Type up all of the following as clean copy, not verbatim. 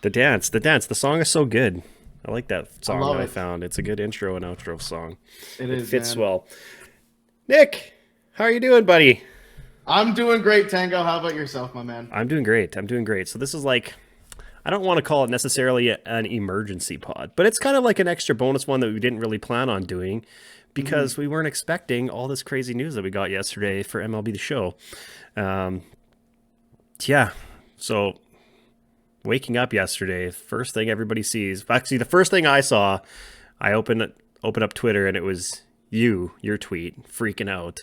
The dance. The song is so good. I like that I song that love I it. found. It's a good intro and outro song. It It is, fits man. well. Nick, how are you doing, buddy? I'm doing great, Tango. How about yourself, my man? I'm doing great. I'm doing great. So this is like I don't want to call it necessarily an emergency pod, but it's kind of like an extra bonus one that we didn't really plan on doing Hmm. because we weren't expecting all this crazy news that we got yesterday for MLB The Show. Um, yeah. So waking up yesterday, first thing everybody sees, actually the first thing I saw, I opened up Twitter and it was your tweet, freaking out.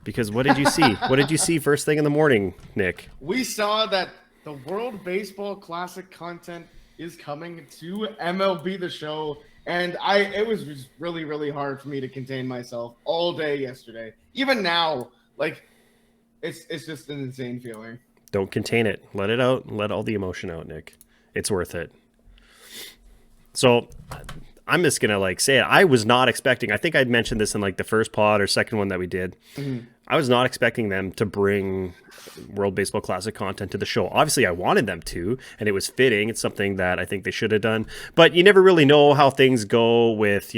Because what did you see? What did you see first thing in the morning, Nick? We saw that the World Baseball Classic content is coming to MLB The Show, and it was just really, really hard for me to contain myself all day yesterday. Even now, like it's just an insane feeling. Don't contain it. Let it out. Let all the emotion out, Nick. It's worth it. So I'm just gonna like say it. I was not expecting. I think I'd mentioned this in like the first pod or second one that we did. Mhm. I was not expecting them to bring World Baseball Classic content to the show. Obviously, I wanted them to, and it was fitting. It's something that I think they should have done. But you never really know how things go with,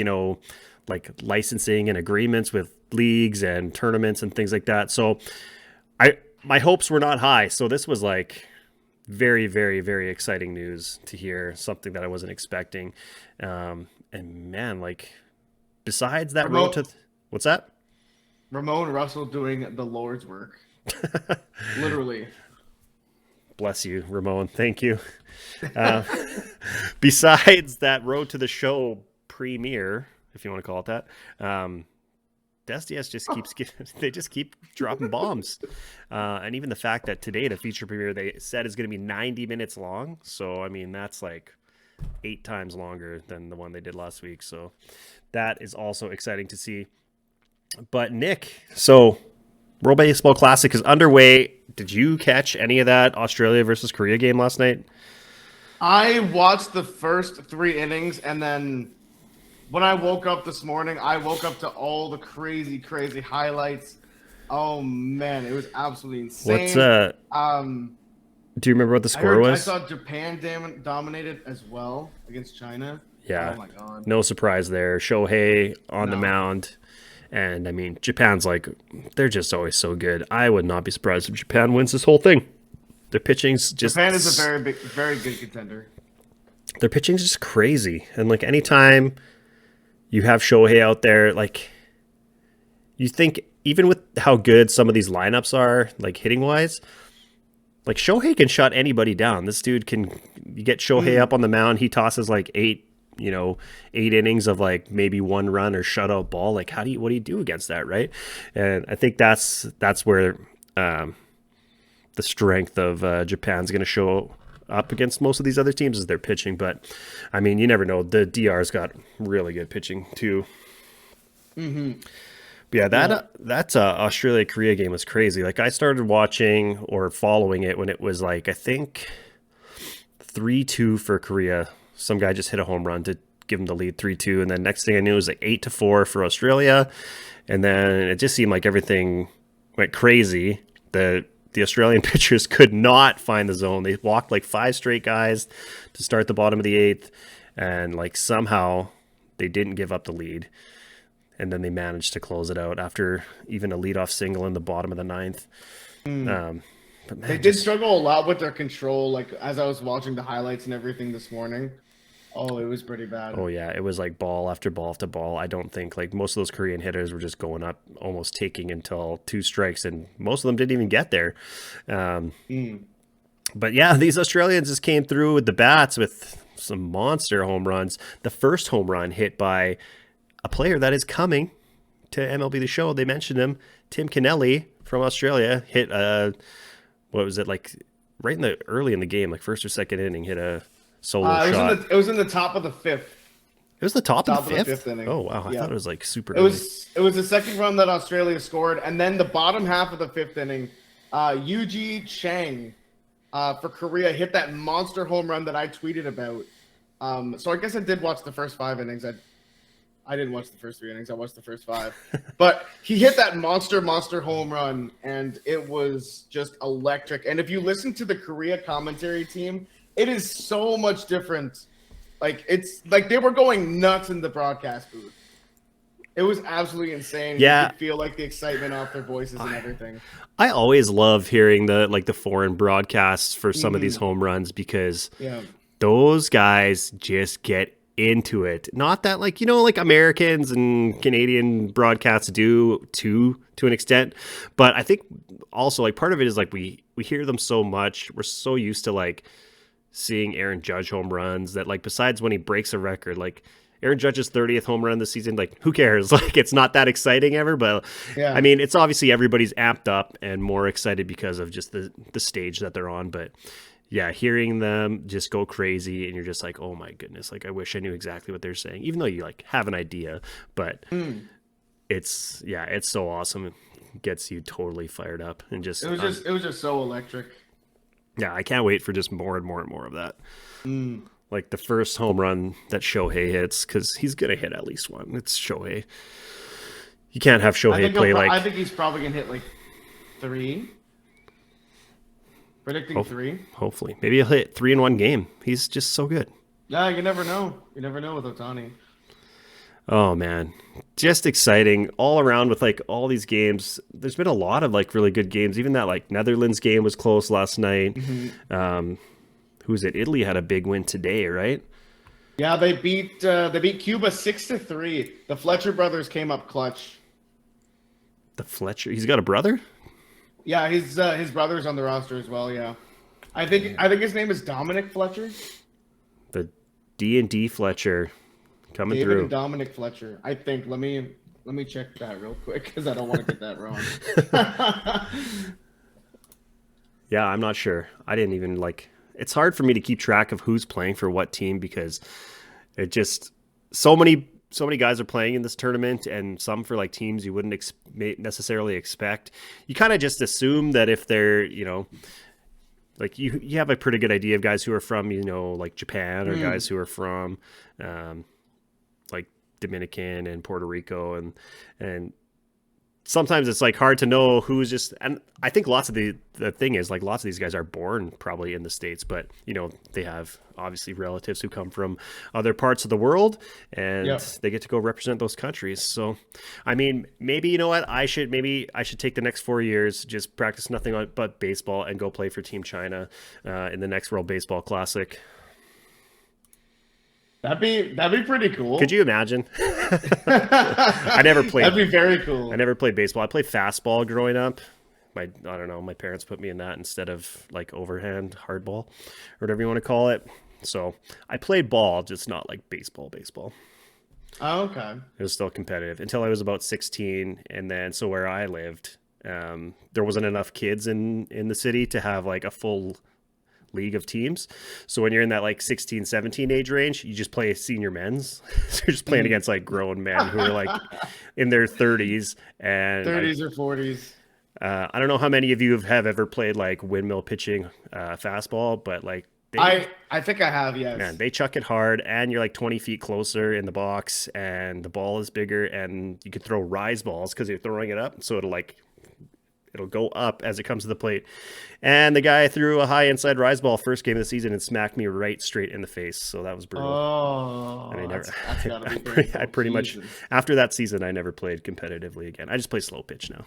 like licensing and agreements with leagues and tournaments and things like that. So my hopes were not high. So this was like very, very, very exciting news to hear. Something that I wasn't expecting. And man, like besides that road Ramon, to what's that? Ramon Russell doing the Lord's work, literally. Bless you, Ramon. Thank you. Uh, besides that road to the show premiere, if you want to call it that, SDS just keeps they just keep dropping bombs, and even the fact that today the feature premiere they said is going to be 90 minutes long. So I mean that's like 8 times longer than the one they did last week. So that is also exciting to see. But Nick, so World Baseball Classic is underway. Did you catch any of that Australia versus Korea game last night? I watched the first three innings, and then when I woke up this morning, I woke up to all the crazy, crazy highlights. Oh man, it was absolutely What's insane. Um, Do you remember what the score I was? saw Japan dominated as well against China. Oh Yeah, my god. no surprise there. Shohei on the No. mound. And I mean, Japan's like, they're just always so good. I would not be surprised if Japan wins this whole thing. Their pitching's Japan is a just, very good contender. their pitching's just crazy. And like, anytime you have Shohei out there, like, you think, even with how good some of these lineups are, like hitting wise, like Shohei can shut anybody down. This dude can, you get Shohei Mm. up on the mound, he tosses like 8 innings of like maybe one run or shutout ball. Like what do you do against that, right? And I think that's where the strength of Japan's going to show up against most of these other teams is their pitching. But I mean, you never know. The DR's got really good pitching too. Hmm. But yeah, Yeah. that Australia Korea game was crazy. Like I started watching or following it when it was like I think 3-2 for Korea. Some guy just hit a home run to give them the lead 3-2, and then next thing I knew it was like 8-4 for Australia, and then it just seemed like everything went crazy. The Australian pitchers could not find the zone. They walked like 5 straight guys to start the bottom of the 8th, and like somehow they didn't give up the lead, and then they managed to close it out after even a leadoff single in the bottom of the ninth. Mm. Um, but They man, did just struggle a lot with their control, like as I was watching the highlights and everything this morning. Oh, it was pretty bad. oh yeah, it was like ball after ball after ball. I don't think like most of those Korean hitters were just going up, almost taking until 2 strikes, and most of them didn't even get there. Um, Mm. but yeah, these Australians just came through with the bats with some monster home runs. The first home run hit by a player that is coming to MLB The Show. They mentioned him, Tim Kennelly from Australia, hit what was it like right in the early in the game, like first or second inning, hit a solo shot. It was in the top of the fifth. It was the top of Top the of the fifth. fifth inning. Oh wow, I Yeah. thought it was like super early. It was the second run that Australia scored, and then the bottom half of the fifth inning, Yuji Chang for Korea hit that monster home run that I tweeted about. So I guess I did watch the first 5 innings. I didn't watch the first 3 innings. I watched the first 5. But he hit that monster home run, and it was just electric. And if you listen to the Korea commentary team, it is so much different. Like, it's like they were going nuts in the broadcast booth. It was absolutely insane. Yeah. You could feel like the excitement off their voices and everything. I always love hearing the foreign broadcasts for some of these home runs because those guys just get into it. Not that like Americans and Canadian broadcasts do to an extent, but I think also like part of it is like we hear them so much. We're so used to like seeing Aaron Judge home runs that like besides when he breaks a record, like Aaron Judge's 30th home run this season, like who cares? Like it's not that exciting ever, but I mean, it's obviously everybody's amped up and more excited because of just the stage that they're on. But yeah, hearing them just go crazy and you're just like, oh my goodness, like I wish I knew exactly what they're saying, even though you like have an idea, but it's so awesome. It gets you totally fired up and just, it was just so electric. Yeah. I can't wait for just more and more and more of that. Like the first home run that Shohei hits, because he's going to hit at least one. It's Shohei. You can't have Shohei play like... I think he's probably going to hit like 3. Predicting 3. Hopefully. Maybe he'll hit 3 in one game. He's just so good. Yeah, you never know. You never know with Ohtani. Oh, man. Just exciting all around with like all these games. There's been a lot of like really good games. Even that like Netherlands game was close last night. Who was it? Italy had a big win today, right? Yeah, they beat Cuba 6-3. The Fletcher brothers came up clutch. The Fletcher, he's got a brother? Yeah, his brother's on the roster as well. Yeah, I think his name is Dominic Fletcher. The D&D Fletcher coming David through. And Dominic Fletcher. I think. Let me check that real quick because I don't want to get that wrong. Yeah, I'm not sure. I didn't even like. It's hard for me to keep track of who's playing for what team because it just so many guys are playing in this tournament and some for like teams you wouldn't necessarily expect. You kind of just assume that if they're, like you have a pretty good idea of guys who are from, like Japan or guys who are from like Dominican and Puerto Rico and sometimes it's like hard to know who's just, and I think lots of the thing is like lots of these guys are born probably in the States, but they have obviously relatives who come from other parts of the world and they get to go represent those countries. So, I mean, maybe, you know what, I should take the next 4 years, just practice nothing but baseball and go play for Team China in the next World Baseball Classic. That'd be pretty cool. Could you imagine? I never played. That'd be very cool. I never played baseball. I played fastball growing up. I don't know. My parents put me in that instead of like overhand hardball or whatever you want to call it. So I played ball, just not like baseball. Oh, okay. It was still competitive until I was about 16. And then, so where I lived, there wasn't enough kids in the city to have like a full league of teams. So when you're in that like 16, 17 age range, you just play senior men's. So you're just playing against like grown men who are like in their 30s and 30s or 40s. I don't know how many of you have ever played like windmill pitching fastball, but like I think I have, yes. Man, they chuck it hard and you're like 20 feet closer in the box and the ball is bigger and you can throw rise balls because you're throwing it up. So it'll go up as it comes to the plate. And the guy threw a high inside rise ball first game of the season and smacked me right straight in the face. So that was brutal. Oh, and that's gotta be I pretty much, after that season, I never played competitively again. I just play slow pitch now.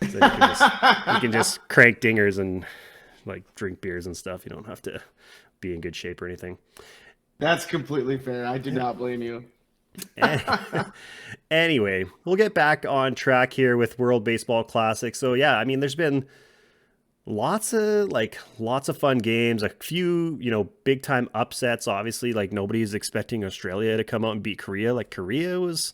So you can just crank dingers and like drink beers and stuff. You don't have to be in good shape or anything. That's completely fair. I do not blame you. Anyway, we'll get back on track here with World Baseball Classic. So yeah, I mean, there's been lots of fun games, a few, big time upsets. Obviously, like nobody's expecting Australia to come out and beat Korea. Like Korea is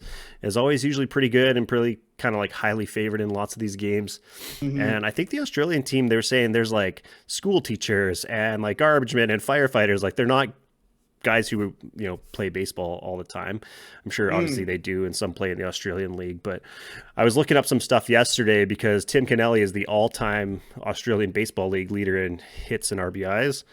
always usually pretty good and pretty kind of like highly favored in lots of these games. And I think the Australian team, they're saying there's like school teachers and like garbage men and firefighters. Like they're not guys who play baseball all the time. I'm sure obviously they do, and some play in the Australian League. But I was looking up some stuff yesterday because Tim Kennelly is the all-time Australian Baseball League leader in hits and RBIs.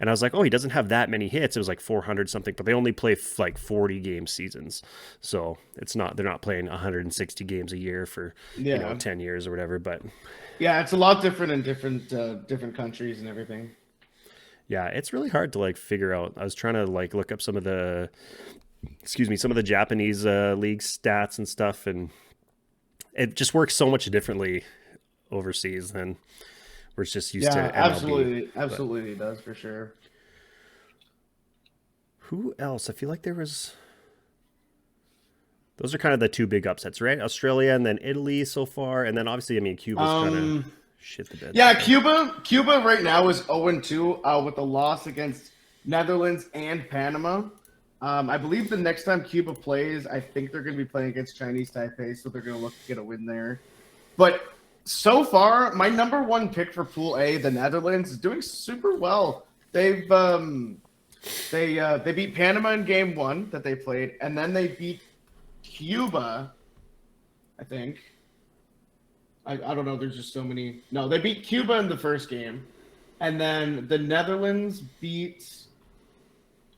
And I was like, oh, he doesn't have that many hits. It was like 400 something, but they only play like 40 game seasons. So they're not playing 160 games a year for, 10 years or whatever. But yeah, it's a lot different in different countries and everything. yeah, it's really hard to like figure out. I was trying to like look up some of the Japanese league stats and stuff. And it just works so much differently overseas than we're just used to MLB. Absolutely it does for sure. Who else? I feel like those are kind of the two big upsets, right? Australia and then Italy so far, and then obviously, I mean, Cuba's trying to shit the bed. Yeah, Cuba right now is 0-2 with a loss against Netherlands and Panama. I believe the next time Cuba plays, I think they're going to be playing against Chinese Taipei, so they're going to look to get a win there. But so far, my number one pick for Pool A, the Netherlands, is doing super well. They beat Panama in game 1 that they played, and then they beat Cuba, I think. I don't know. There's just so many. No, they beat Cuba in the first game, and then the Netherlands beat.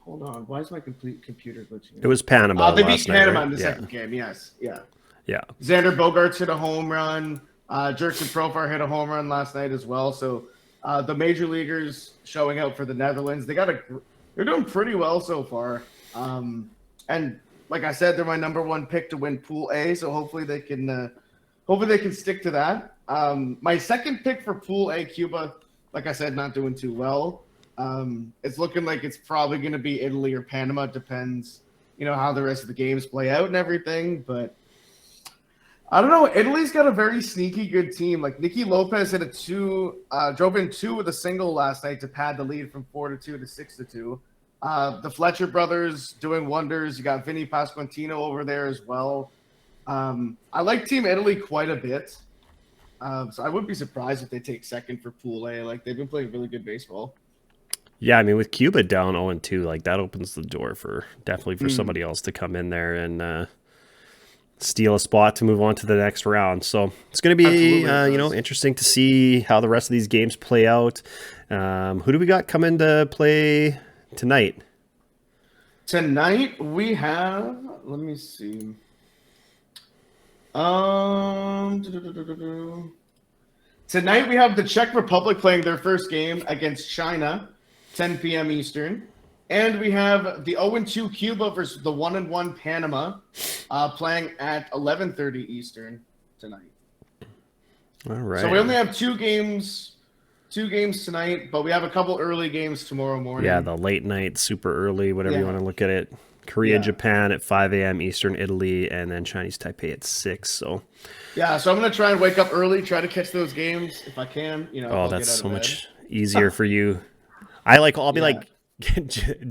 Hold on. Why is my computer glitching? It was Panama. They beat Panama right? in the second game. Yes. Yeah. Yeah. Xander Bogaerts hit a home run. Jerkson Profar hit a home run last night as well. So the major leaguers showing out for the Netherlands. They're doing pretty well so far. And like I said, they're my number one pick to win Pool A. So hopefully they can stick to that. My second pick for Pool A, Cuba, like I said, not doing too well. It's looking like it's probably going to be Italy or Panama. It depends, how the rest of the games play out and everything. But I don't know. Italy's got a very sneaky good team. Like Nicky Lopez hit drove in 2 with a single last night to pad the lead from 4-2 to 6-2. The Fletcher brothers doing wonders. You got Vinny Pasquantino over there as well. I like Team Italy quite a bit. So I wouldn't be surprised if they take second for Pool A. Like they've been playing really good baseball. Yeah, I mean, with Cuba down 0-2, like that opens the door for somebody else to come in there and steal a spot to move on to the next round. So it's going to be interesting to see how the rest of these games play out. Who do we got coming to play tonight? Tonight we have. Let me see. Tonight we have the Czech Republic playing their first game against China. 10 p.m. Eastern. And we have the 0-2 Cuba versus the 1-1 Panama playing at 11:30 Eastern tonight. All right. So we only have two games tonight, but we have a couple early games tomorrow morning. Yeah, the late night, super early, whatever you want to look at it. Korea, Japan at 5 a.m. Eastern, Italy, and then Chinese Taipei at 6. So I'm going to try and wake up early, try to catch those games if I can. That's so much easier for you. I'll be like,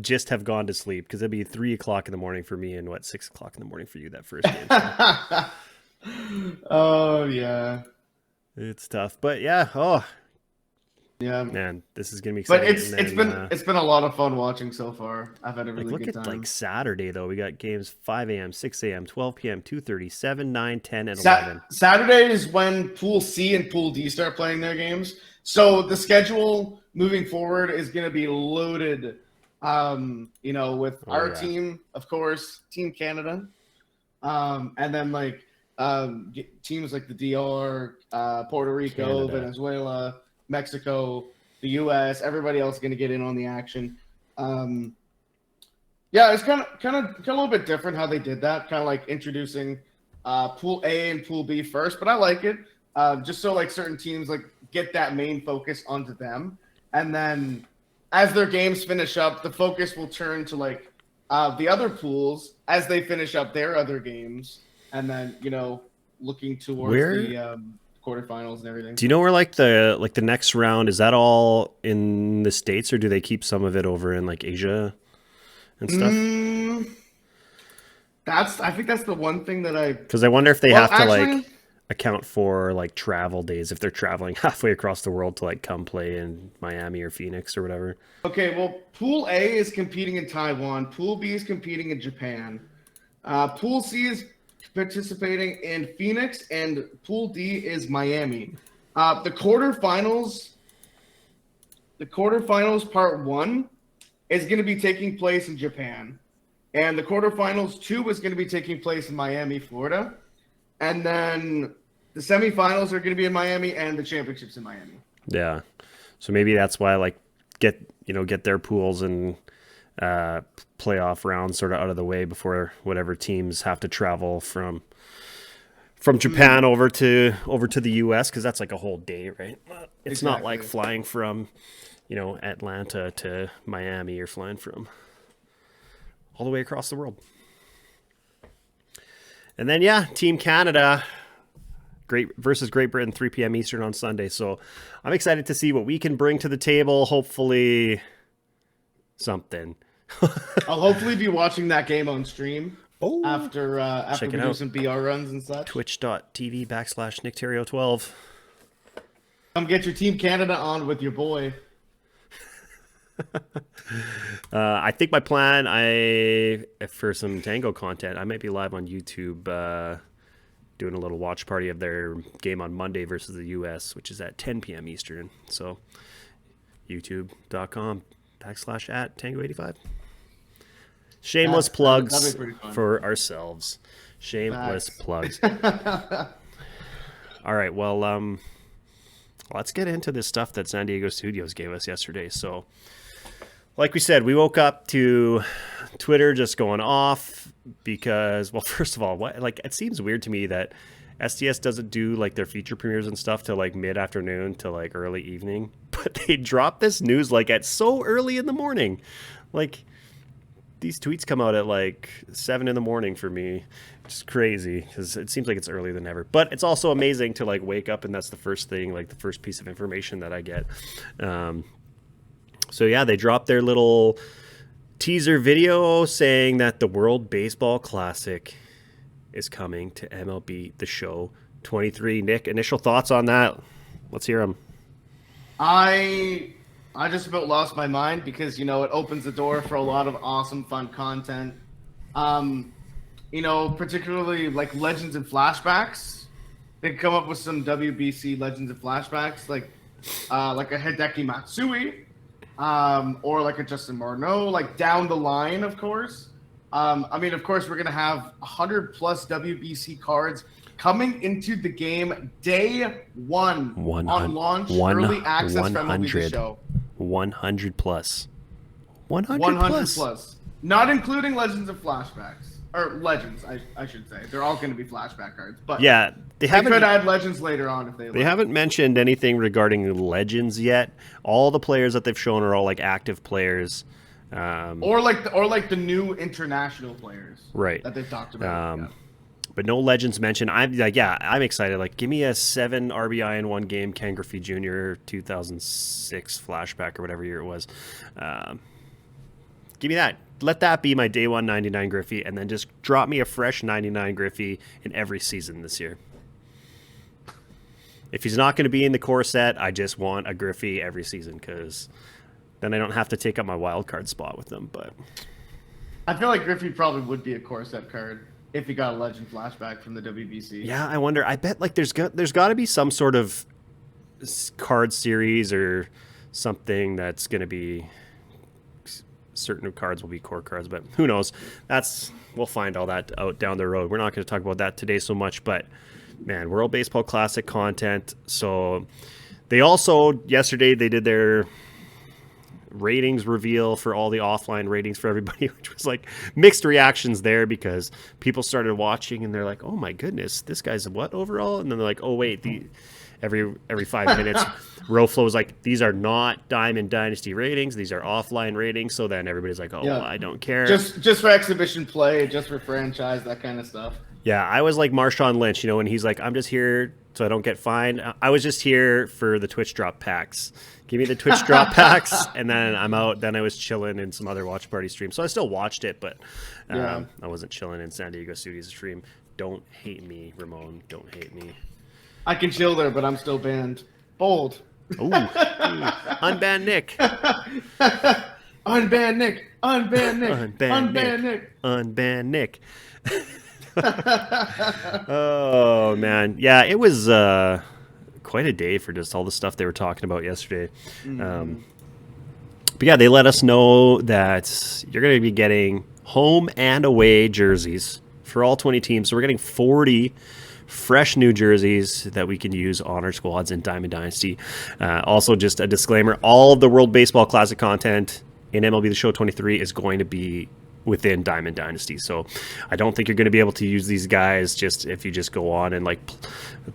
just have gone to sleep because it'll be 3 o'clock in the morning for me and 6 o'clock in the morning for you that first game. So. Oh yeah, it's tough, but yeah, man, this is gonna be exciting. But it's been a lot of fun watching so far. I've had a really good time. Look at Saturday though. We got games 5 a.m., 6 a.m., 12 p.m., 2:30, 7, 9, 10, and 11. Saturday is when Pool C and Pool D start playing their games. So the schedule moving forward is going to be loaded, with our team, of course, Team Canada, and then teams like the DR, Puerto Rico, Canada, Venezuela, Mexico, the U.S. Everybody else is going to get in on the action. It's kind of a little bit different how they did that, kind of like introducing Pool A and Pool B first, but I like it just so certain teams get that main focus onto them. And then as their games finish up, the focus will turn to the other pools as they finish up their other games. And then, looking towards the quarterfinals and everything. Do you know where the next round, is that all in the States or do they keep some of it over in Asia and stuff? I think that's the one thing that because I wonder if they have to account for travel days if they're traveling halfway across the world to come play in Miami or Phoenix or whatever. Okay, well, Pool A is competing in Taiwan. Pool B is competing in Japan. Pool C is participating in Phoenix, and Pool D is Miami. The quarterfinals the quarterfinals part 1 is going to be taking place in Japan. And the quarterfinals 2 is going to be taking place in Miami, Florida. And then the semifinals are going to be in Miami and the championships in Miami. Yeah. So maybe that's why like get their pools and playoff rounds sort of out of the way before whatever teams have to travel from Japan over to the US, because that's like a whole day, right? It's not like flying from Atlanta to Miami. You're flying from all the way across the world. And then Team Canada versus Great Britain, 3 p.m. Eastern on Sunday. So I'm excited to see what we can bring to the table. Hopefully something. I'll hopefully be watching that game on stream after we do some BR runs and such. Twitch.tv/NickTerrio12. Come get your Team Canada on with your boy. I think my plan, for some Tango content, I might be live on YouTube doing a little watch party of their game on Monday versus the US, which is at 10 p.m. Eastern. So youtube.com/@Tango85. Shameless plugs for ourselves. Shameless plugs. All right, well, let's get into this stuff that San Diego Studios gave us yesterday. So, like we said, we woke up to Twitter just going off because, well, first of all, it seems weird to me that SDS doesn't do like their feature premieres and stuff till like mid-afternoon to like early evening, but they drop this news like at so early in the morning. Like, these tweets come out at like 7 in the morning for me. It's crazy because it seems like it's earlier than ever. But it's also amazing to like wake up and that's the first thing, like the first piece of information that I get. So they dropped their little teaser video saying that the World Baseball Classic is coming to MLB The Show 23. Nick, initial thoughts on that? Let's hear them. I just about lost my mind because, it opens the door for a lot of awesome, fun content. Particularly like Legends and Flashbacks. They come up with some WBC Legends and Flashbacks, like a Hideki Matsui, or like a Justin Morneau, like down the line, of course. Of course, we're going to have 100 plus WBC cards coming into the game day one on launch, early access from MLB The Show. 100 plus. 100 plus. Not including Legends and Flashbacks. Or Legends, I should say. They're all going to be flashback cards. But they could add Legends later on if they like. They haven't mentioned anything regarding Legends yet. All the players that they've shown are all like active players. Or like the new international players. Right. That they've talked about. But no Legends mentioned. I'm excited. Like, give me a 7 RBI in one game Ken Griffey Jr. 2006 flashback or whatever year it was. Give me that. Let that be my day one 99 Griffey, and then just drop me a fresh 99 Griffey in every season this year. If he's not going to be in the core set, I just want a Griffey every season because then I don't have to take up my wild card spot with them. But I feel like Griffey probably would be a core set card if he got a Legend flashback from the WBC. Yeah, I wonder. I bet like there's got to be some sort of card series or something that's going to be. Certain cards will be core cards, but who knows? We'll find all that out down the road. We're not going to talk about that today so much, but man, World Baseball Classic content. So they also yesterday they did their ratings reveal for all the offline ratings for everybody, which was like mixed reactions there because people started watching and they're like, "Oh my goodness, this guy's what overall?" And then they're like, "Oh wait, every 5 minutes, RoFlo is like, these are not Diamond Dynasty ratings. These are offline ratings." So then everybody's like, well, I don't care. Just for exhibition play, just for franchise, that kind of stuff. Yeah, I was like Marshawn Lynch, when he's like, I'm just here so I don't get fined. I was just here for the Twitch drop packs. Give me the Twitch drop packs, and then I'm out. Then I was chilling in some other watch party stream. So I still watched it, but I wasn't chilling in San Diego Studios stream. Don't hate me, Ramon. Don't hate me. I can chill there, but I'm still banned. Bold. Ooh. Unban Nick. Unban Nick. Unban Nick. Unban Nick. Unban Nick. Oh, man. Yeah, it was quite a day for just all the stuff they were talking about yesterday. But yeah, they let us know that you're going to be getting home and away jerseys for all 20 teams. So we're getting 40 fresh new jerseys that we can use on our squads in Diamond Dynasty. Also, just a disclaimer, all of the World Baseball Classic content in MLB The Show 23 is going to be within Diamond Dynasty. So I don't think you're going to be able to use these guys just if you just go on and like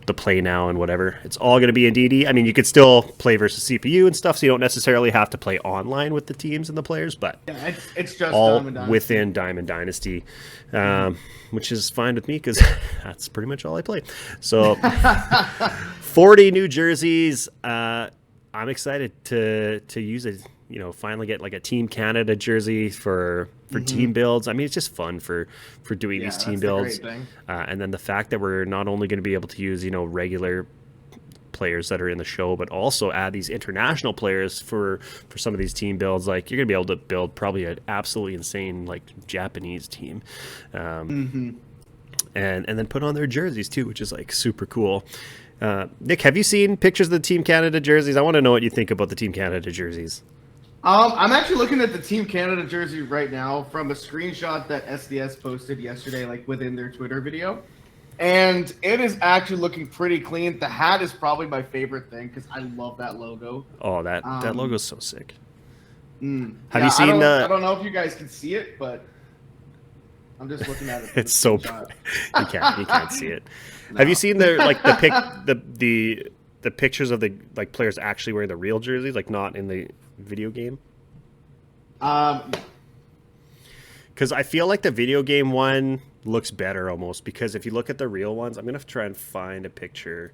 the play now and whatever. It's all going to be in DD. I mean, you could still play versus CPU and stuff, so you don't necessarily have to play online with the teams and the players, but Yeah, it's just all Diamond Dynasty. within Diamond Dynasty, which is fine with me because that's pretty much all I play. So 40 new jerseys. I'm excited to use it. You know, finally get like a Team Canada jersey for team builds. I mean, it's just fun for doing these team builds. And then the fact that we're not only going to be able to use, you know, regular players that are in the show, but also add these international players for some of these team builds. Like, you're going to be able to build probably an absolutely insane like Japanese team. And then put on their jerseys too, which is like super cool. Nick, have you seen pictures of the Team Canada jerseys? I want to know what you think about the Team Canada jerseys. I'm actually looking at the Team Canada jersey right now from a screenshot that SDS posted yesterday, like within their Twitter video. And it is actually looking pretty clean. The hat is probably my favorite thing because I love that logo. Oh, that logo's so sick. Have you seen I don't know if you guys can see it, but I'm just looking at it. It's so you can't see it. No. Have you seen the pictures of the like players actually wearing the real jerseys, like not in the video game? Because I feel like the video game one looks better almost, because if you look at the real ones, I'm gonna try and find a picture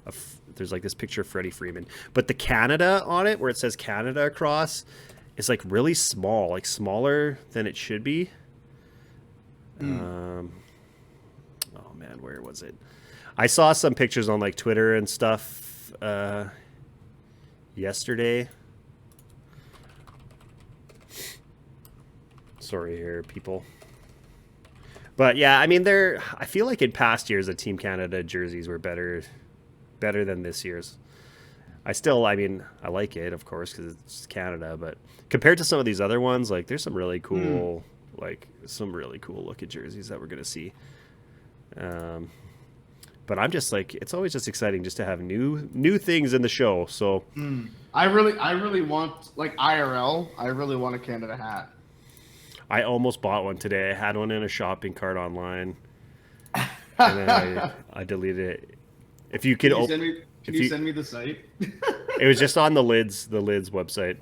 of, there's like this picture of Freddie Freeman, but the Canada on it where it says Canada across is like really small, like smaller than it should be. Oh man, where was it? I saw some pictures on like Twitter and stuff yesterday. Sorry here, people. But yeah, I mean, I feel like in past years the Team Canada jerseys were better than this year's. I mean, I like it, of course, because it's Canada, but compared to some of these other ones, like there's some really cool, looking jerseys that we're gonna see. But I'm just like, it's always just exciting just to have new things in the show. So I really want, like, IRL. I really want a Canada hat. I almost bought one today. I had one in a shopping cart online, and then I deleted it. If you could, can you send me the site? It was just on the Lids website.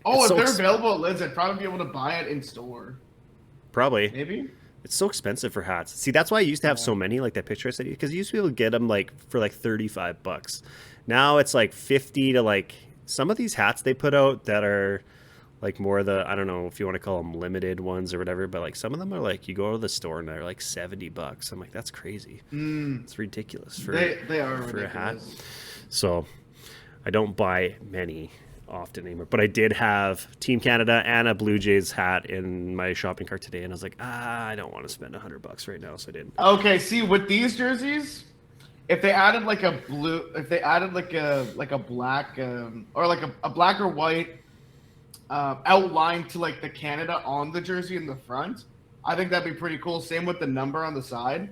If they're available at Lids, I'd probably be able to buy it in store. Probably. Maybe. It's so expensive for hats. See, that's why I used to have so many, like that picture I sent you, because you used to be able to get them like for like $35. Now it's like 50 to like some of these hats they put out that are like more the, I don't know if you want to call them limited ones or whatever, but like some of them are like, you go to the store and they're like $70. I'm like, that's crazy. It's ridiculous for they are for ridiculous. a hat. So I don't buy many often anymore, but I did have Team Canada and a Blue Jays hat in my shopping cart today, and I was like, I don't want to spend $100 right now, so I didn't. Okay, see, with these jerseys, if they added like a black or like a black or white outline to like the Canada on the jersey in the front, I think that'd be pretty cool. Same with the number on the side.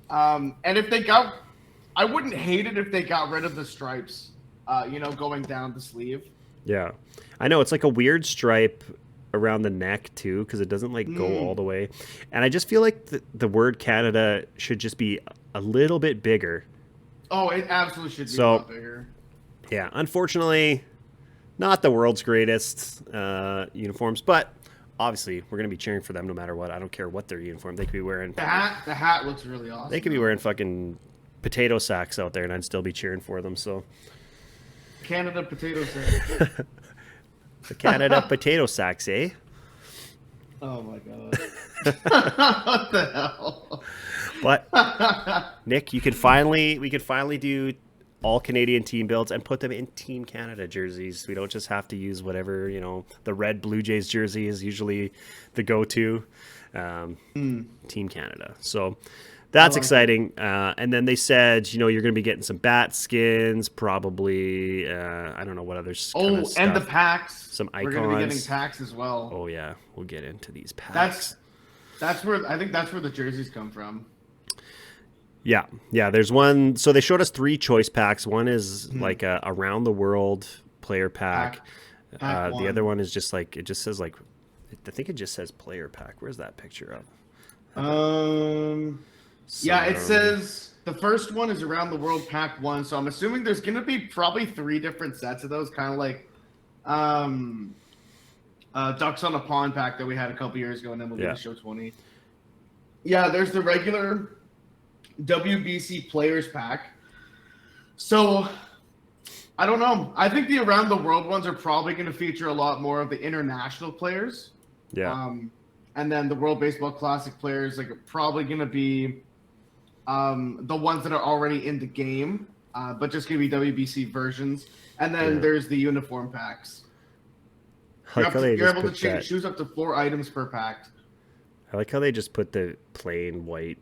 And I wouldn't hate it if they got rid of the stripes, going down the sleeve. Yeah, I know it's like a weird stripe around the neck too, because it doesn't like go all the way, and I just feel like the word Canada should just be a little bit bigger. Oh, it absolutely should be a lot bigger. Yeah, unfortunately, not the world's greatest uniforms, but obviously we're gonna be cheering for them no matter what. I don't care what their uniform. They could be wearing the hat looks really awesome. They could be wearing fucking potato sacks out there, and I'd still be cheering for them. So. Canada potato sacks. The Canada potato sacks, eh? Oh my god. What the hell? But Nick, we could finally do all Canadian team builds and put them in Team Canada jerseys. We don't just have to use whatever, the red Blue Jays jersey is usually the go-to. Team Canada. So That's like it. exciting. And then they said, you're going to be getting some bat skins, probably. I don't know what other kind of Oh, and the stuff. packs. Some We're gonna be getting icons. packs as well. Oh yeah, we'll get into these That's packs. that's where I think that's where the jerseys come from. Yeah, yeah. There's one. So they showed us 3 choice packs. One is Hmm. like a around the world player pack. Pack pack The other one. one is just like it just says like I think it just says player pack. Where's that picture of? Yeah, it Some says the first one is around the world pack one. So I'm assuming there's gonna be probably 3 different sets of those, kind of like um Ducks on a Pond pack that we had a couple years ago, and then we'll do yeah. the show 20. Yeah, there's the regular WBC players pack. So I don't know. I think the around the world ones are probably going to feature a lot more of the international players. Yeah. And then the World Baseball Classic players like are probably going to be the ones that are already in the game, but just going to be WBC versions. And then Yeah. there's the uniform packs. I like how they You're just able to put change that. shoes up to 4 items per pack. I like how they just put the plain white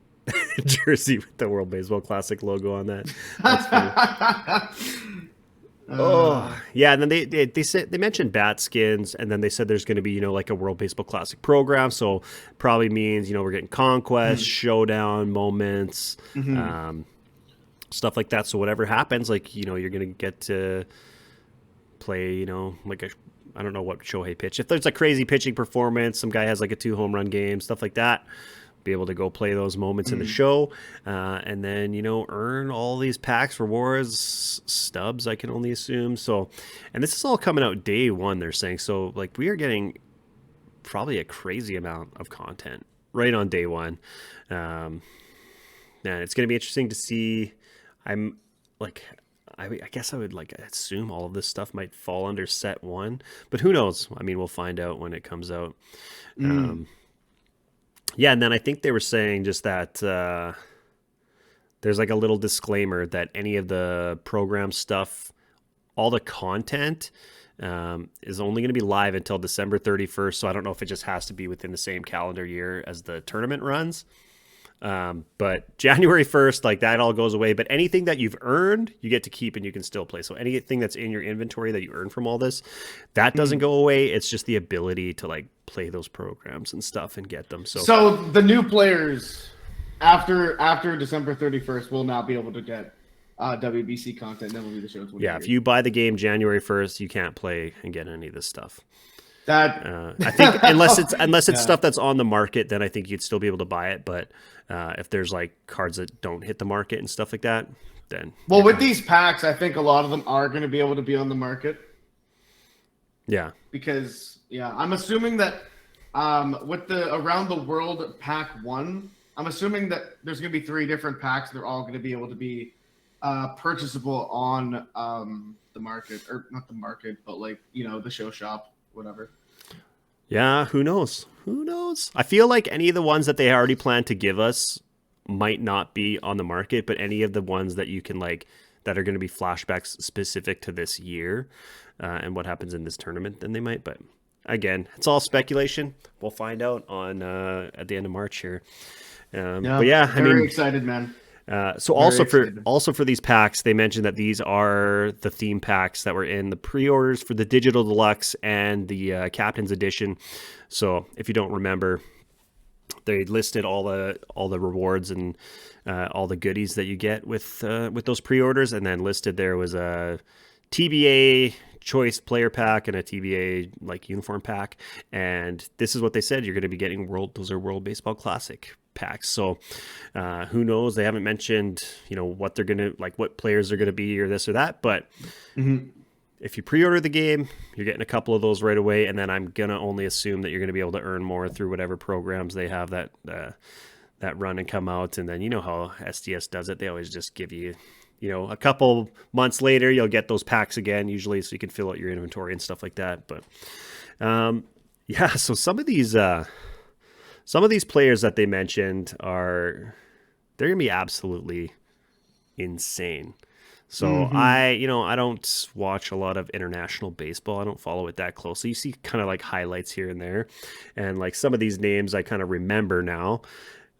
jersey with the World Baseball Classic logo on that. That's funny. Oh yeah, and then they said they mentioned bat skins, and then they said there's going to be like a World Baseball Classic program, so probably means we're getting conquest, showdown moments, stuff like that. So whatever happens, like you're going to get to play, like a I don't know what Shohei pitch. If there's a crazy pitching performance, some guy has like a 2 home run game, stuff like that. Be able to go play those moments in the show, and then earn all these packs, rewards, stubs. I can only assume so, and this is all coming out day 1. They're saying so. Like we are getting probably a crazy amount of content right on day 1, and it's going to be interesting to see. I'm like. I guess I would assume all of this stuff might fall under set 1, but who knows? I mean, we'll find out when it comes out. Yeah, and then I think they were saying just that there's like a little disclaimer that any of the program stuff, all the content is only going to be live until December 31st. So I don't know if it just has to be within the same calendar year as the tournament runs. But January 1st, like that all goes away. But anything that you've earned, you get to keep and you can still play. So anything that's in your inventory that you earn from all this, that doesn't go away. It's just the ability to like play those programs and stuff and get them. So the new players after December 31st will not be able to get WBC content. Then will be the show 20. Yeah, if you buy the game January 1st, you can't play and get any of this stuff. That I think unless it's stuff that's on the market, then I think you'd still be able to buy it. But if there's like cards that don't hit the market and stuff like that, then with these packs, I think a lot of them are going to be able to be on the market. Yeah, because I'm assuming that with the around the world pack 1, I'm assuming that there's going to be 3 different packs. They're all going to be able to be purchasable on the market, or not the market, but like the show shop, whatever. Yeah, who knows? Who knows? I feel like any of the ones that they already planned to give us might not be on the market, but any of the ones that you can like that are going to be flashbacks specific to this year and what happens in this tournament, then they might. But again, it's all speculation. We'll find out on at the end of March here. But yeah, I mean, excited, man. So also for these packs, they mentioned that these are the theme packs that were in the pre-orders for the Digital Deluxe and the Captain's Edition. So if you don't remember, they listed all the rewards and all the goodies that you get with those pre-orders, and then listed there was a TBA choice player pack and a TBA like uniform pack. And this is what they said: you're going to be getting those are World Baseball Classic packs. So who knows? They haven't mentioned what they're gonna like, what players are gonna be or this or that, but if you pre-order the game, you're getting a couple of those right away, and then I'm gonna only assume that you're gonna be able to earn more through whatever programs they have that run and come out. And then how SDS does it, they always just give you a couple months later you'll get those packs again, usually, so you can fill out your inventory and stuff like that. But yeah, so some of these players that they mentioned they're going to be absolutely insane. So I don't watch a lot of international baseball. I don't follow it that closely. You see kind of like highlights here and there. And like some of these names I kind of remember now.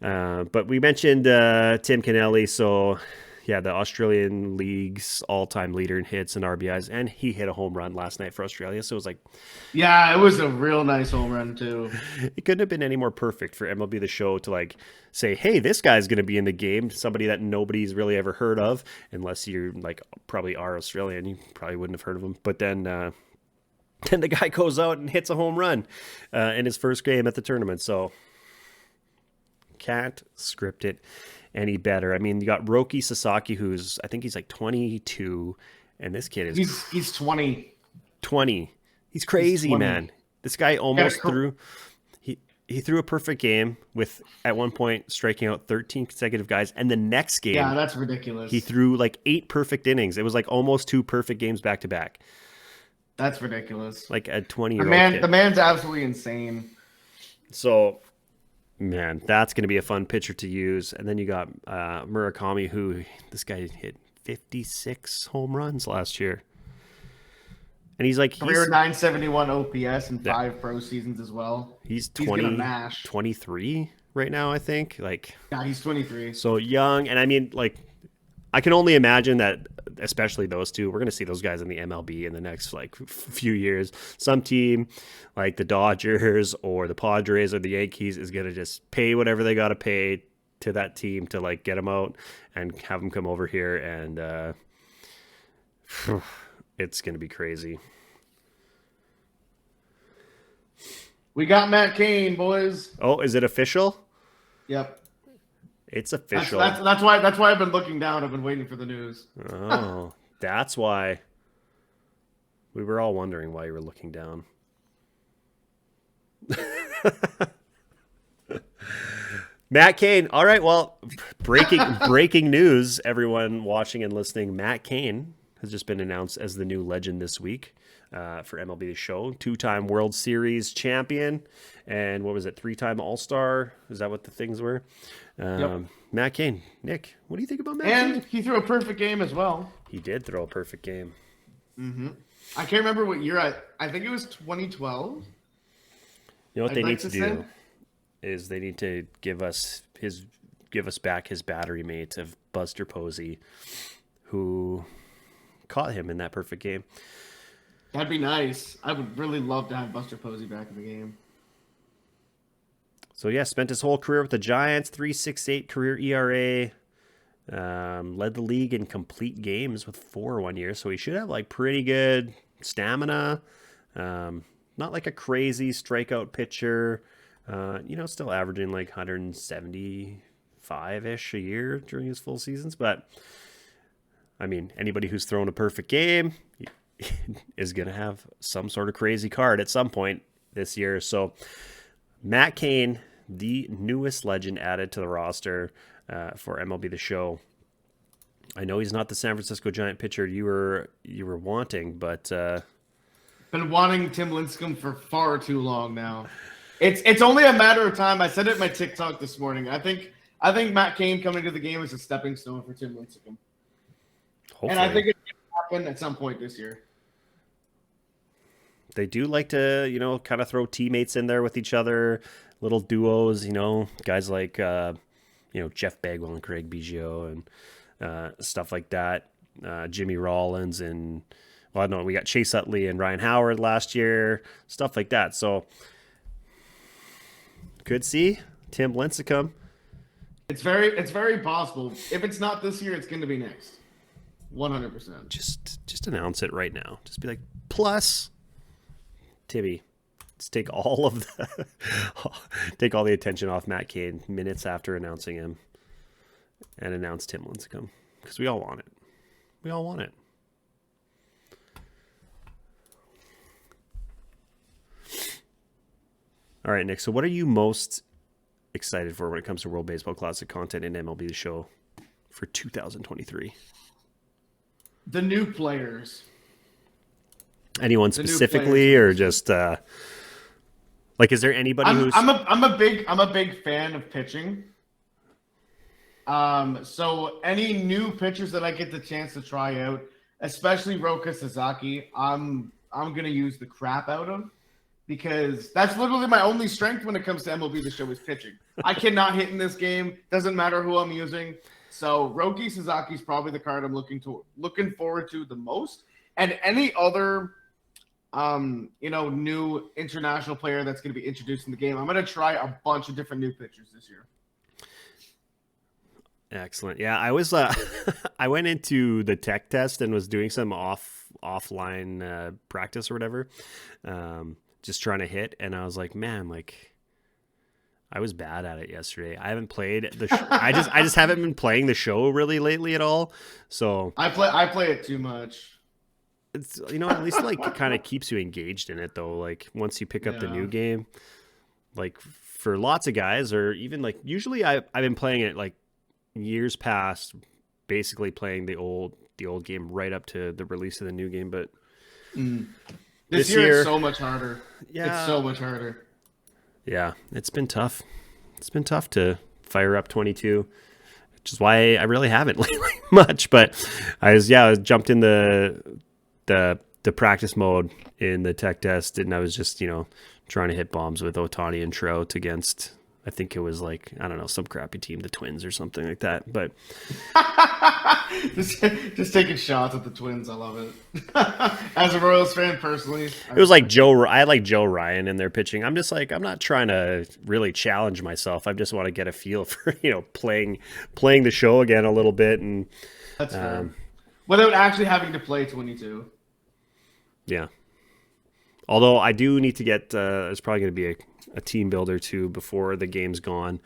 But we mentioned Tim Kennelly, so yeah, the Australian League's all-time leader in hits and RBIs, and he hit a home run last night for Australia. So it was like, Yeah, it was a real nice home run too. it couldn't have been any more perfect for MLB The Show to like say, hey, this guy's going to be in the game, somebody that nobody's really ever heard of, unless you're like probably are Australian, you probably wouldn't have heard of him. But then the guy goes out and hits a home run in his first game at the tournament. So can't script it any better. I mean, you got Roki Sasaki, who's I think he's like 22, and this kid is he's 20. 20. He's crazy, 20. man. This guy almost threw. He threw a perfect game with at one point striking out 13 consecutive guys, and the next game, yeah, that's ridiculous. he threw like 8 perfect innings. It was like almost 2 perfect games back to back. That's ridiculous. Like a 20-year-old kid. The man's absolutely insane. So, man, that's going to be a fun pitcher to use. And then you got Murakami, who this guy hit 56 home runs last year. And he's like career 971 OPS and 5 pro seasons as well. He's gonna mash. 23 right now, I think. Like, yeah, he's 23. So young, and I mean, like, I can only imagine that, especially those two, we're going to see those guys in the MLB in the next like few years. Some team like the Dodgers or the Padres or the Yankees is going to just pay whatever they got to pay to that team to like get them out and have them come over here, and it's going to be crazy. We got Matt Cain, boys. Oh, is it official? Yep. It's official. That's why I've been looking down. I've been waiting for the news. Oh, that's why. We were all wondering why you were looking down. Matt Cain. All right, well, breaking news, everyone watching and listening. Matt Cain has just been announced as the new legend this week for MLB The Show. 2-time World Series champion, and what was it? 3-time All-Star. Is that what the things were? Yep. Matt Cain. Nick, what do you think about Matt Cain? And he threw a perfect game as well. He did throw a perfect game. Mm-hmm. I can't remember what year. I think it was 2012. You know what they need to do is they need to give us back his battery mate of Buster Posey, who caught him in that perfect game. That'd be nice. I would really love to have Buster Posey back in the game. So yeah, spent his whole career with the Giants, 3.68 career ERA. Led the league in complete games with 4 1 year, so he should have like pretty good stamina. Not like a crazy strikeout pitcher. Still averaging like 175-ish a year during his full seasons. But I mean, anybody who's thrown a perfect game is going to have some sort of crazy card at some point this year. So Matt Cain, the newest legend added to the roster for MLB The Show. I know he's not the San Francisco Giant pitcher you were wanting, but been wanting Tim Lincecum for far too long now. It's only a matter of time. I said it in my TikTok this morning. I think Matt Cain coming to the game is a stepping stone for Tim Lincecum. Hopefully. And I think it's going to happen at some point this year. They do like to, kind of throw teammates in there with each other, little duos, guys like, Jeff Bagwell and Craig Biggio and stuff like that. Jimmy Rollins and, we got Chase Utley and Ryan Howard last year, stuff like that. So could see Tim Lincecum. It's very possible. If it's not this year, it's going to be next. 100%. Just announce it right now. Just be like, plus Timmy. Let's take all the attention off Matt Cain minutes after announcing him and announce Tim Lincecum, because we all want it. We all want it. All right, Nick. So what are you most excited for when it comes to World Baseball Classic content in MLB The Show for 2023? The new players. Anyone specifically, or just is there anybody who's? I'm a big fan of pitching. So any new pitchers that I get the chance to try out, especially Roka Sasaki, I'm gonna use the crap out of, because that's literally my only strength when it comes to MLB The Show is pitching. I cannot hit in this game. Doesn't matter who I'm using. So Roki Sasaki is probably the card I'm looking forward to the most. And any other, new international player that's going to be introduced in the game, I'm going to try a bunch of different new pitchers this year. Excellent. Yeah, I was I went into the tech test and was doing some offline practice or whatever, just trying to hit, and I was like, man, like I was bad at it yesterday. I haven't played I just haven't been playing the show really lately at all. So I play it too much. It's at least like it kind of keeps you engaged in it though. Like once you pick up the new game, like for lots of guys, or even like usually I've been playing it like years past, basically playing the old game right up to the release of the new game. But this year it's so much harder. Yeah, it's so much harder. Yeah, it's been tough. It's been tough to fire up 22, which is why I really haven't lately much. But I jumped in the practice mode in the tech test, and I was just trying to hit bombs with Ohtani and Trout against, I think it was like, I don't know, some crappy team, the Twins or something like that. But just taking shots at the Twins, I love it. As a Royals fan, personally, it was like I like Joe Ryan in their pitching. I'm just like, I'm not trying to really challenge myself. I just want to get a feel for playing the show again a little bit, and that's fair. Without actually having to play 22. Yeah. Although I do need to get, there's probably going to be a team builder too before the game's gone.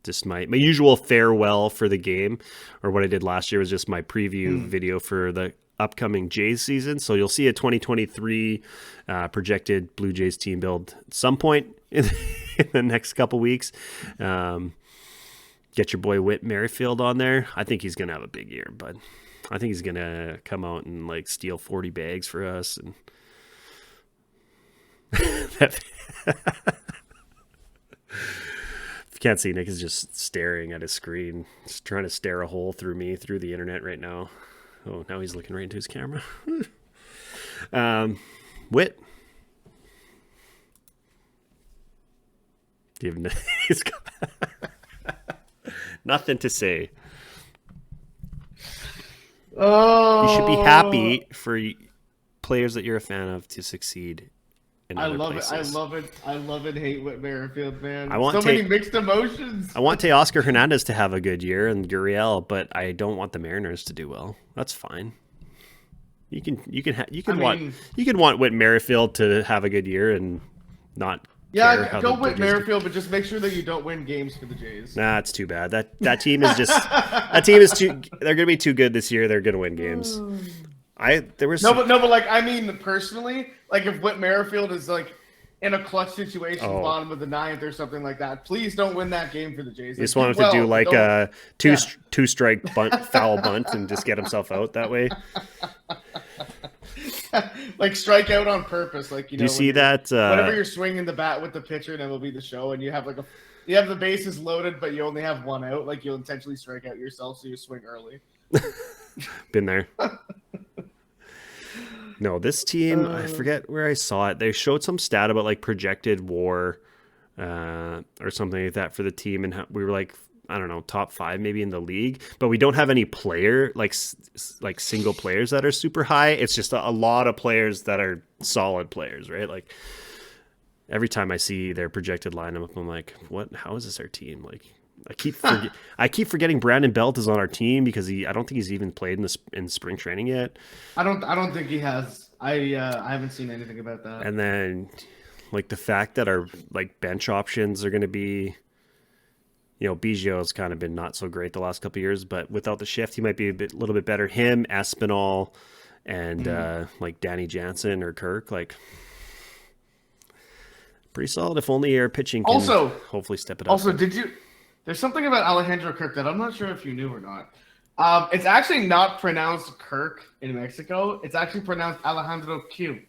Just my usual farewell for the game, or what I did last year was just my preview video for the upcoming Jays season. So you'll see a 2023 projected Blue Jays team build at some point in the next couple weeks. Get your boy Whit Merrifield on there. I think he's going to have a big year, but I think he's going to come out and like steal 40 bags for us. And if you can't see, Nick is just staring at his screen, just trying to stare a hole through me through the internet right now. Oh, now he's looking right into his camera. Whit. He's got nothing to say. Oh, you should be happy for players that you're a fan of to succeed. I love it. I love it. Hate Whit Merrifield, man. I want so many mixed emotions. I want Teoscar Hernandez to have a good year and Gurriel, but I don't want the Mariners to do well. That's fine. You can want Whit Merrifield to have a good year and not. Yeah, go Whit Merrifield, but just make sure that you don't win games for the Jays. Nah, it's too bad. That team is just that team is too. They're gonna be too good this year. They're gonna win games. But like, I mean, personally, like if Whit Merrifield is like in a clutch situation, bottom of the ninth or something like that, please don't win that game for the Jays. You just want him to do like a two strike foul bunt and just get himself out that way. Like strike out on purpose, like you see that whenever you're swinging the bat with the pitcher in MLB The Show, and you have the bases loaded, but you only have one out, like you'll intentionally strike out yourself, so you swing early. Been there. No, this team, I forget where I saw it. They showed some stat about like projected WAR or something like that for the team, and we were like, I don't know, top 5 maybe in the league, but we don't have any player like single players that are super high. It's just a lot of players that are solid players, right? Like every time I see their projected lineup, I'm like, what? How is this our team? Like I keep forgetting Brandon Belt is on our team because I don't think he's even played in spring training yet. I don't think he has. I haven't seen anything about that. And then like the fact that our like bench options are going to be, Biggio's kind of been not so great the last couple of years, but without the shift, he might be a little bit better. Him, Espinal, and like Danny Jansen or Kirk, like pretty solid. If only our pitching can hopefully step it up. Also, there's something about Alejandro Kirk that I'm not sure if you knew or not. It's actually not pronounced Kirk in Mexico. It's actually pronounced Alejandro Q.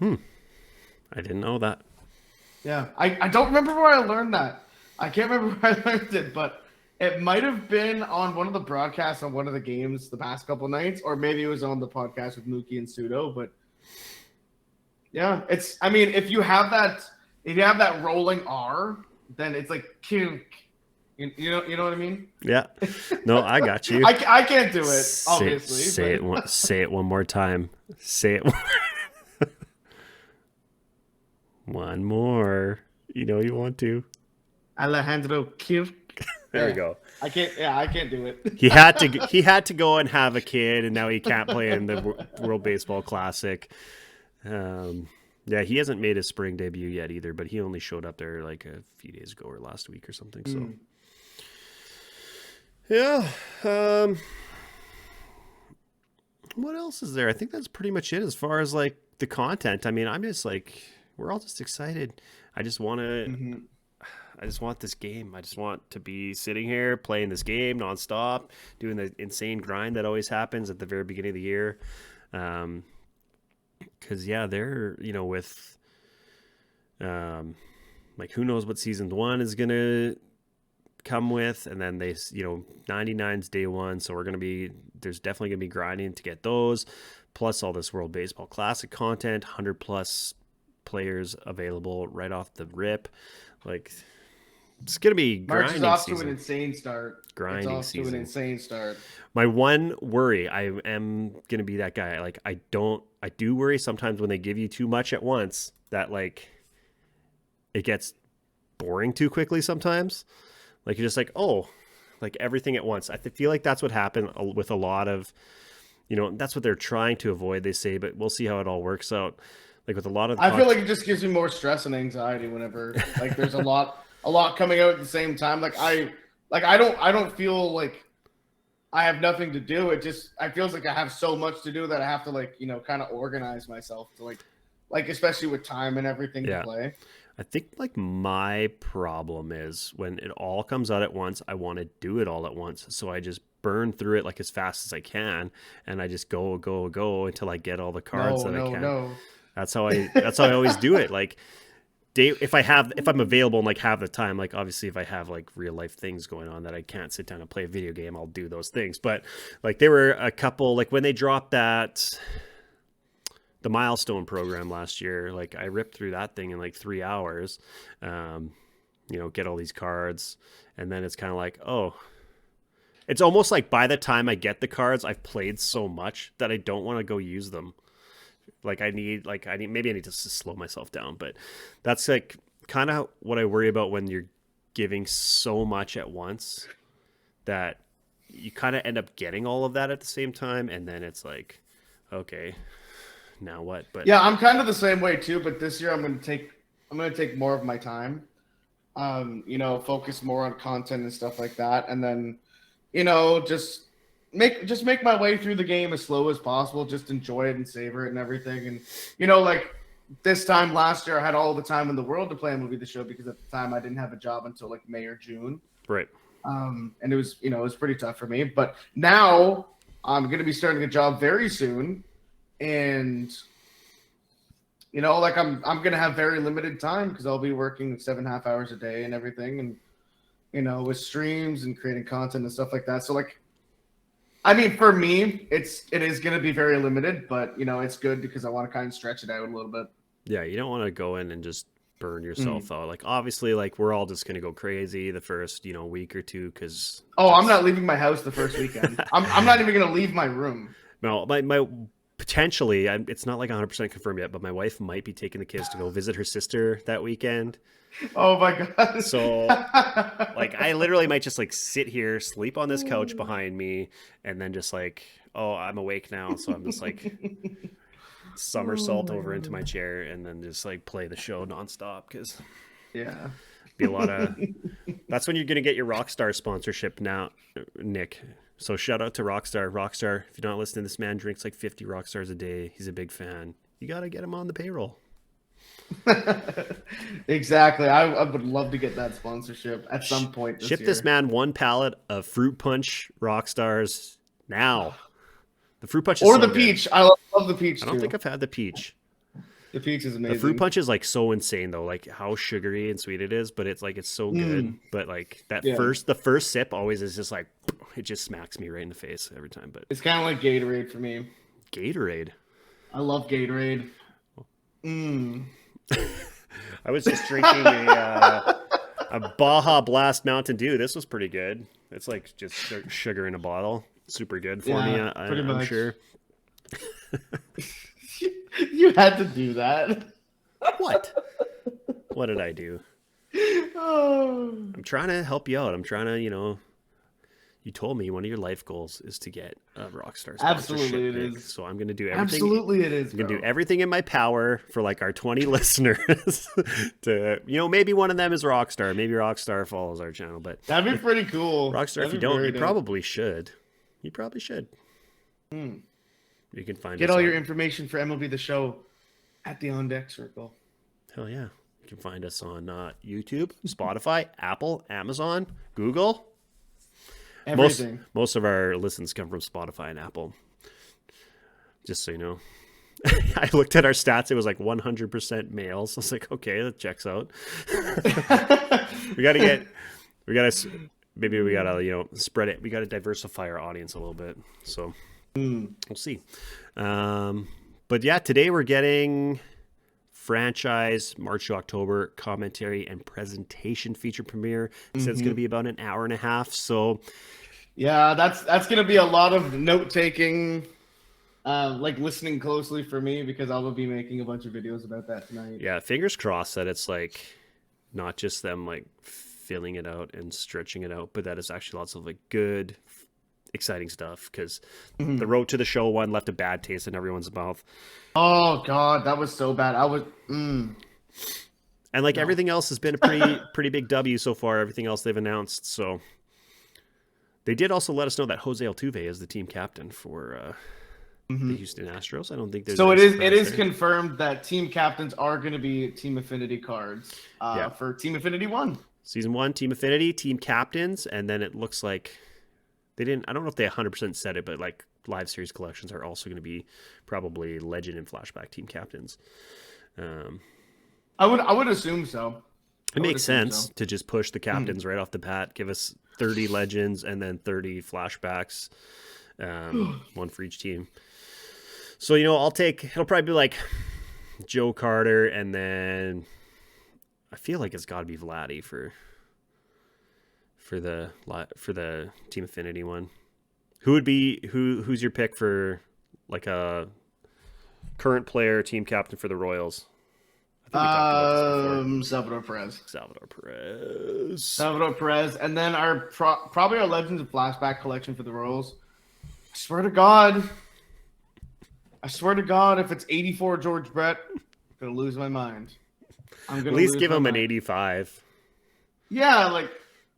I didn't know that. Yeah, I don't remember where I learned that. I can't remember where I learned it, but it might have been on one of the broadcasts on one of the games the past couple nights, or maybe it was on the podcast with Mookie and Sudo. But Yeah, it's. I mean, if you have that rolling R, then it's like kink. You know what I mean? Yeah. No, I got you. I can't do it, obviously. Say it one more time. Say it one more. You know you want to. Alejandro Kirk. There we go. I can't. Yeah, I can't do it. He had to go and have a kid, and now he can't play in the World Baseball Classic. Yeah, he hasn't made his spring debut yet either, but he only showed up there like a few days ago or last week or something. So, yeah. What else is there? I think that's pretty much it as far as like the content. I mean, I'm just like, we're all just excited. I just want to. I just want this game. I just want to be sitting here playing this game nonstop, doing the insane grind that always happens at the very beginning of the year. Because they're with like who knows what season 1 is gonna come with, and then they 99's day 1, so there's definitely gonna be grinding to get those, plus all this World Baseball Classic content, 100 plus players available right off the rip, like. It's gonna be grinding. March is off to an insane start. Grinding it's off to an insane start. My one worry, I am gonna be that guy. Like I do worry sometimes when they give you too much at once that like it gets boring too quickly sometimes. Like you're just like, oh, like everything at once. I feel like that's what happened with a lot of, that's what they're trying to avoid. They say, but we'll see how it all works out. Like with a lot of, I feel like it just gives me more stress and anxiety whenever like there's a lot coming out at the same time. I don't feel like I have nothing to do. I feels like I have so much to do that I have to kind of organize myself to like especially with time and everything to play. I think like my problem is when it all comes out at once, I want to do it all at once. So I just burn through it like as fast as I can, and I just go until I get all the cards I can. No. That's how I always do it. Like if I'm available and like have the time, like obviously if I have like real life things going on that I can't sit down and play a video game, I'll do those things. But like there were a couple, like when they dropped the milestone program last year, like I ripped through that thing in like 3 hours, get all these cards. And then it's kind of like, oh, it's almost like by the time I get the cards, I've played so much that I don't want to go use them. Maybe I need to slow myself down, but that's like kind of what I worry about when you're giving so much at once that you kind of end up getting all of that at the same time. And then it's like, okay, now what? But yeah, I'm kind of the same way too, but this year I'm going to take more of my time, focus more on content and stuff like that. And then, just make my way through the game as slow as possible. Just enjoy it and savor it and everything. And like this time last year, I had all the time in the world to play MLB The Show because at the time I didn't have a job until like May or June. Right. And it was pretty tough for me. But now I'm going to be starting a job very soon, and like I'm going to have very limited time because I'll be working 7.5 hours a day and everything, and with streams and creating content and stuff like that. So like. I mean, for me, it is going to be very limited, but it's good because I want to kind of stretch it out a little bit. Yeah, you don't want to go in and just burn yourself out. Like obviously, like we're all just going to go crazy the first week or two because. Oh, I'm not leaving my house the first weekend. I'm not even going to leave my room. No, my potentially, it's not like 100% confirmed yet, but my wife might be taking the kids to go visit her sister that weekend. Oh my god. So like I literally might just like sit here, sleep on this couch behind me, and then just like, oh, I'm awake now, so I'm just like somersault over into my chair and then just like play the show nonstop because be a lot of that's when you're gonna get your Rockstar sponsorship now, Nick. So shout out to Rockstar. Rockstar, if you're not listening, this man drinks like 50 Rockstars a day. He's a big fan. You gotta get him on the payroll. Exactly. I would love to get that sponsorship at some point this Ship year. this man 1 pallet of Fruit Punch Rockstars now. The Fruit Punch is or so the good. peach. I love the peach. I don't think I've had the peach. The peach is amazing. The Fruit Punch is like so insane though, like how sugary and sweet it is, but it's like it's so good. But like the first sip always is just like it just smacks me right in the face every time. But it's kind of like Gatorade for me. Gatorade. I love Gatorade. I was just drinking a Baja Blast Mountain Dew. This was pretty good. It's like just sugar in a bottle. Super good for me, pretty I'm much. sure. You had to do that. What? What did I do? Oh. I'm trying to help you out. I'm trying to, you told me one of your life goals is to get a Rockstar sponsorship. Absolutely, it pick. is. So I'm going to do everything. Absolutely, it is. I'm going to do everything in my power for like our 20 listeners to, maybe one of them is Rockstar. Maybe Rockstar follows our channel, but That'd be pretty cool. Rockstar, if you don't, you probably should. You probably should. You can find Get all your information for MLB The Show at the On Deck Circle. Hell yeah. You can find us on YouTube, Spotify, Apple, Amazon, Google. Everything. Most of our listens come from Spotify and Apple. Just so you know. I looked at our stats. It was like 100% males. I was like, okay, that checks out. we got to spread it. We got to diversify our audience a little bit. So we'll see. But yeah, today we're getting franchise March to October commentary and presentation feature premiere. It says it's going to be about an hour and a half. So yeah, that's going to be a lot of note taking, like listening closely for me, because I will be making a bunch of videos about that tonight. Yeah, fingers crossed that it's like not just them like filling it out and stretching it out, but that it's actually lots of like good, exciting stuff, because the road to the show one left a bad taste in everyone's mouth. Oh god, that was so bad. And like everything else has been a pretty big W so far, everything else they've announced. So they did also let us know that Jose Altuve is the team captain for the Houston Astros. I don't think there's so it is confirmed that team captains are going to be Team Affinity cards for Team Affinity 1. Season 1, Team Affinity, team captains, and then it looks like I don't know if they 100% said it, but like live series collections are also going to be probably legend and flashback team captains. I would assume so. It makes sense to just push the captains right off the bat, give us 30 legends and then 30 flashbacks, one for each team. So, it'll probably be like Joe Carter, and then I feel like it's got to be Vladdy for the Team Affinity one. Who's your pick for like a current player team captain for the Royals? I think we talked about this before. Salvador Perez, and then probably our Legends of Flashback collection for the Royals. I swear to God, if it's 84 George Brett, I'm gonna lose my mind. I'm gonna at least give him an 85. Yeah, like.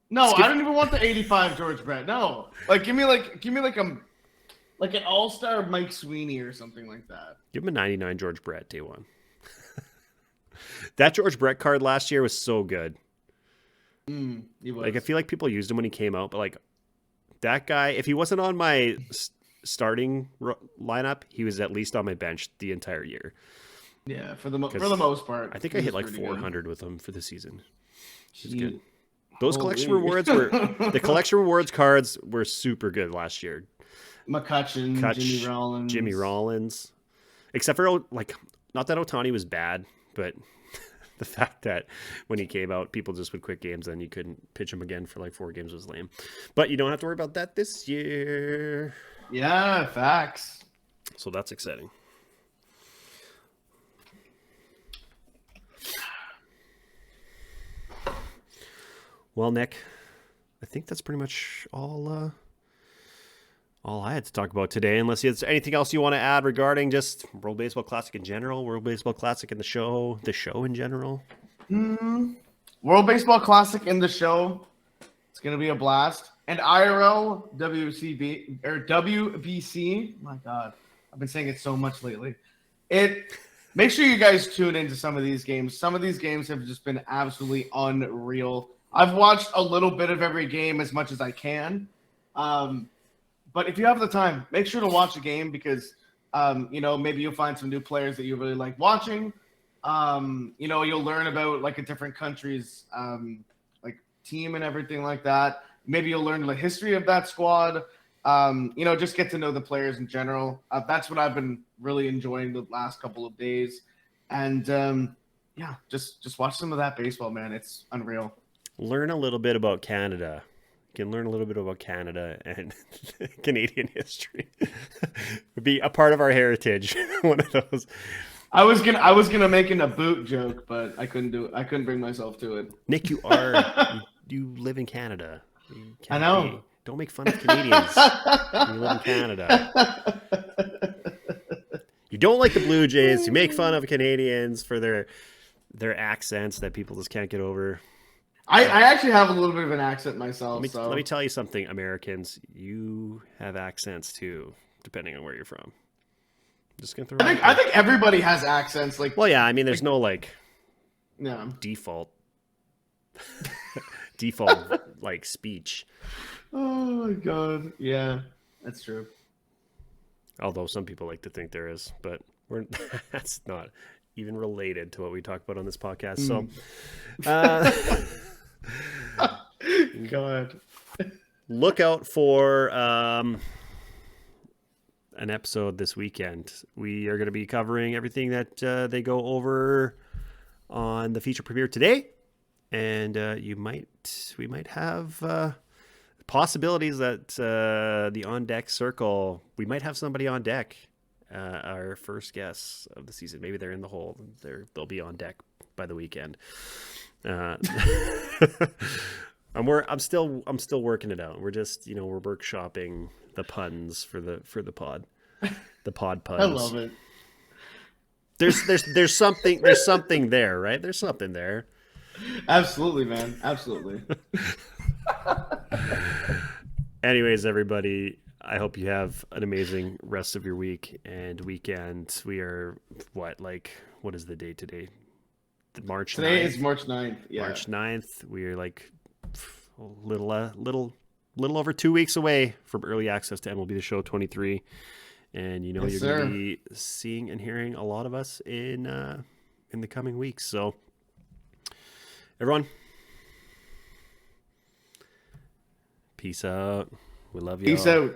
No, I don't even want the 85 George Brett. No, like give me like an all-star Mike Sweeney or something like that. Give him a 99 George Brett day one. That George Brett card last year was so good. He was. Like I feel like people used him when he came out, but like that guy, if he wasn't on my starting lineup, he was at least on my bench the entire year. Yeah, for the most part. I think I hit like 400 with him for the season. Which is good. Those collection rewards the collection rewards cards were super good last year. McCutcheon, Jimmy Rollins. Except for like, not that Ohtani was bad, but the fact that when he came out, people just would quit games, and you couldn't pitch him again for like 4 games was lame. But you don't have to worry about that this year. Yeah, facts. So that's exciting. Well, Nick, I think that's pretty much all I had to talk about today, unless there's anything else you want to add regarding just World Baseball Classic in general, World Baseball Classic in the show in general. World Baseball Classic in the show. It's going to be a blast. And IRL, WBC. My God, I've been saying it so much lately. Make sure you guys tune into some of these games. Some of these games have just been absolutely unreal. I've watched a little bit of every game as much as I can. But if you have the time, make sure to watch a game, because, maybe you'll find some new players that you really like watching. You'll learn about like a different country's like team and everything like that. Maybe you'll learn the history of that squad. Just get to know the players in general. That's what I've been really enjoying the last couple of days. And yeah, just watch some of that baseball, man. It's unreal. Learn a little bit about Canada. You can learn a little bit about Canada and Canadian history. Be a part of our heritage. One of those. I was gonna make an a boot joke, but I couldn't do it. I couldn't bring myself to it. Nick, you live in Canada. You I know. Don't make fun of Canadians. You live in Canada. You don't like the Blue Jays. You make fun of Canadians for their accents that people just can't get over. I actually have a little bit of an accent myself. Let me tell you something, Americans. You have accents too, depending on where you're from. I'm just gonna throw. I think everybody has accents. Like, well, yeah. I mean, there's no default like speech. Oh my god, yeah, that's true. Although some people like to think there is, but that's not even related to what we talk about on this podcast. So, God, look out for an episode this weekend. We are going to be covering everything that they go over on the feature premiere today, and we might have possibilities that the on deck circle, we might have somebody on deck. Our first guests of the season, maybe they're in the hole. They'll be on deck by the weekend. I'm still working it out. We're just we're workshopping the puns for the pod, the pod puns. I love it. There's something there, right? There's something there. Absolutely, man. Absolutely. Anyways, everybody, I hope you have an amazing rest of your week and weekend. We are what is the date today? March 9th. Today is March 9th. Yeah. March 9th. We are like a little over 2 weeks away from early access to MLB The Show 23. And you're going to be seeing and hearing a lot of us in the coming weeks. So everyone, peace out. We love you. Peace out.